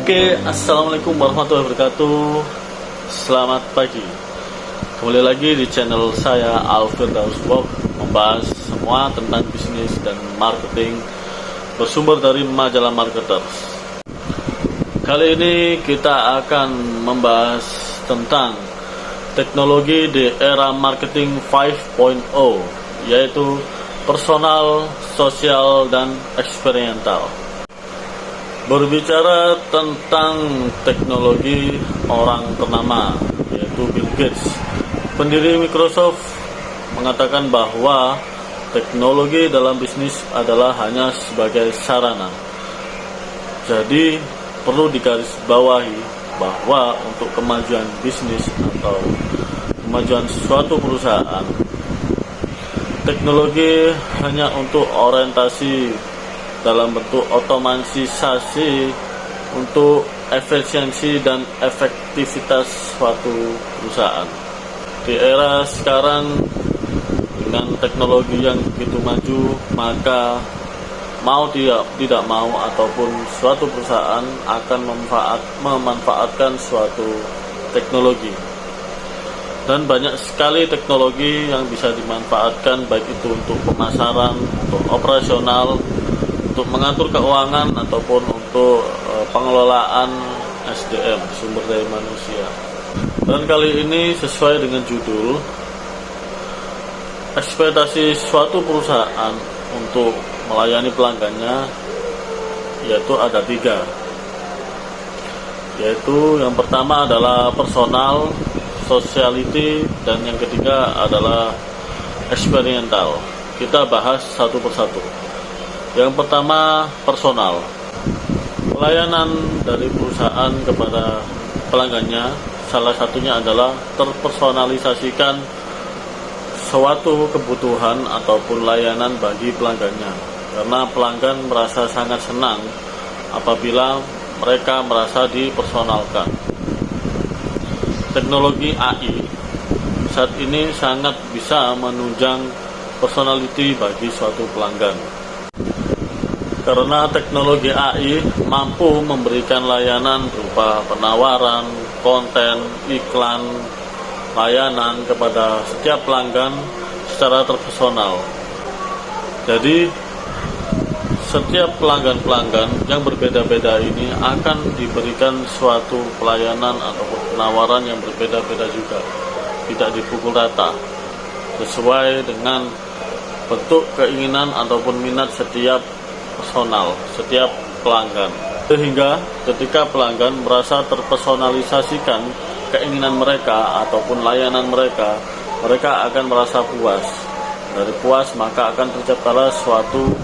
Oke, assalamualaikum warahmatullahi wabarakatuh. Selamat pagi. Kembali lagi di channel saya Al-Firdaus Vlog, membahas semua tentang bisnis dan marketing bersumber dari majalah Marketers. Kali ini kita akan membahas tentang teknologi di era marketing 5.0, yaitu personal, sosial, dan eksperimental. Berbicara tentang teknologi, orang ternama yaitu Bill Gates, pendiri Microsoft, mengatakan bahwa teknologi dalam bisnis adalah hanya sebagai sarana. Jadi perlu digarisbawahi bahwa untuk kemajuan bisnis atau kemajuan suatu perusahaan, teknologi hanya untuk orientasi dalam bentuk otomatisasi untuk efisiensi dan efektivitas suatu perusahaan. Di era sekarang dengan teknologi yang begitu maju, maka mau tidak mau ataupun suatu perusahaan akan memanfaatkan suatu teknologi. Dan banyak sekali teknologi yang bisa dimanfaatkan, baik itu untuk pemasaran, untuk operasional, untuk mengatur keuangan, ataupun untuk pengelolaan SDM, sumber daya manusia. Dan kali ini sesuai dengan judul, ekspektasi suatu perusahaan untuk melayani pelanggannya, yaitu ada 3. Yaitu yang pertama adalah personal, sociality, dan yang ketiga adalah eksperimental. Kita bahas satu persatu. Yang pertama, personal. Pelayanan dari perusahaan kepada pelanggannya salah satunya adalah terpersonalisasikan suatu kebutuhan ataupun layanan bagi pelanggannya. Karena pelanggan merasa sangat senang apabila mereka merasa dipersonalkan. Teknologi AI saat ini sangat bisa menunjang personality bagi suatu pelanggan. Karena teknologi AI mampu memberikan layanan berupa penawaran, konten, iklan, layanan kepada setiap pelanggan secara terpersonal. Jadi, setiap pelanggan-pelanggan yang berbeda-beda ini akan diberikan suatu pelayanan ataupun penawaran yang berbeda-beda juga. Tidak dipukul rata, sesuai dengan bentuk keinginan ataupun minat setiap personal, setiap pelanggan. Sehingga ketika pelanggan merasa terpersonalisasikan keinginan mereka ataupun layanan mereka, mereka akan merasa puas. Dari puas maka akan terciptalah suatu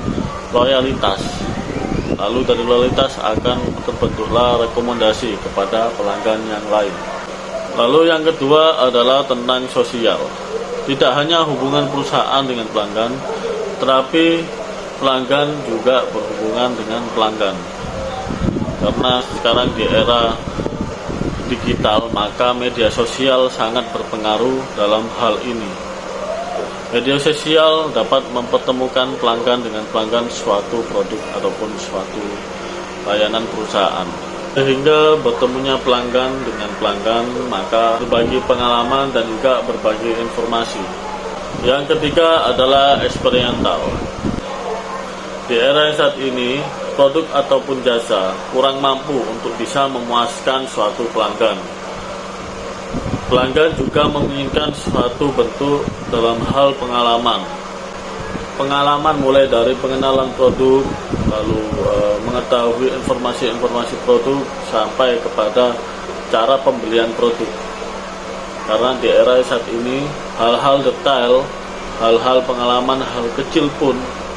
loyalitas. Lalu dari loyalitas akan terbentuklah rekomendasi kepada pelanggan yang lain. Lalu yang kedua adalah tentang sosial. Tidak hanya hubungan perusahaan dengan pelanggan, tetapi pelanggan juga berhubungan dengan pelanggan. Karena sekarang di era digital, maka media sosial sangat berpengaruh dalam hal ini. Media sosial dapat mempertemukan pelanggan dengan pelanggan suatu produk ataupun suatu layanan perusahaan. Sehingga bertemunya pelanggan dengan pelanggan, maka berbagi pengalaman dan juga berbagi informasi. Yang ketiga adalah eksperimental. Di era saat ini, produk ataupun jasa kurang mampu untuk bisa memuaskan suatu pelanggan. Pelanggan juga menginginkan suatu bentuk dalam hal pengalaman. Pengalaman mulai dari pengenalan produk, lalu mengetahui informasi-informasi produk, sampai kepada cara pembelian produk. Karena di era saat ini, hal-hal detail, hal-hal pengalaman, hal kecil pun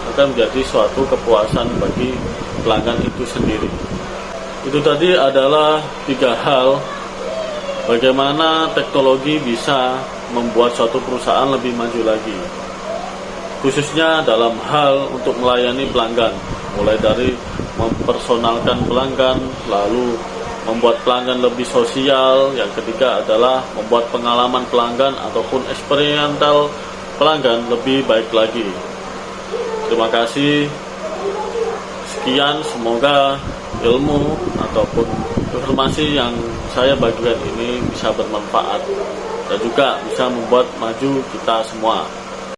akan menjadi suatu kepuasan bagi pelanggan itu sendiri. Itu tadi adalah 3 hal bagaimana teknologi bisa membuat suatu perusahaan lebih maju lagi, khususnya dalam hal untuk melayani pelanggan, mulai dari mempersonalkan pelanggan, lalu membuat pelanggan lebih sosial. Yang ketiga adalah membuat pengalaman pelanggan ataupun eksperimental pelanggan lebih baik lagi. Terima kasih. Sekian, semoga ilmu ataupun informasi yang saya bagikan ini bisa bermanfaat dan juga bisa membuat maju kita semua.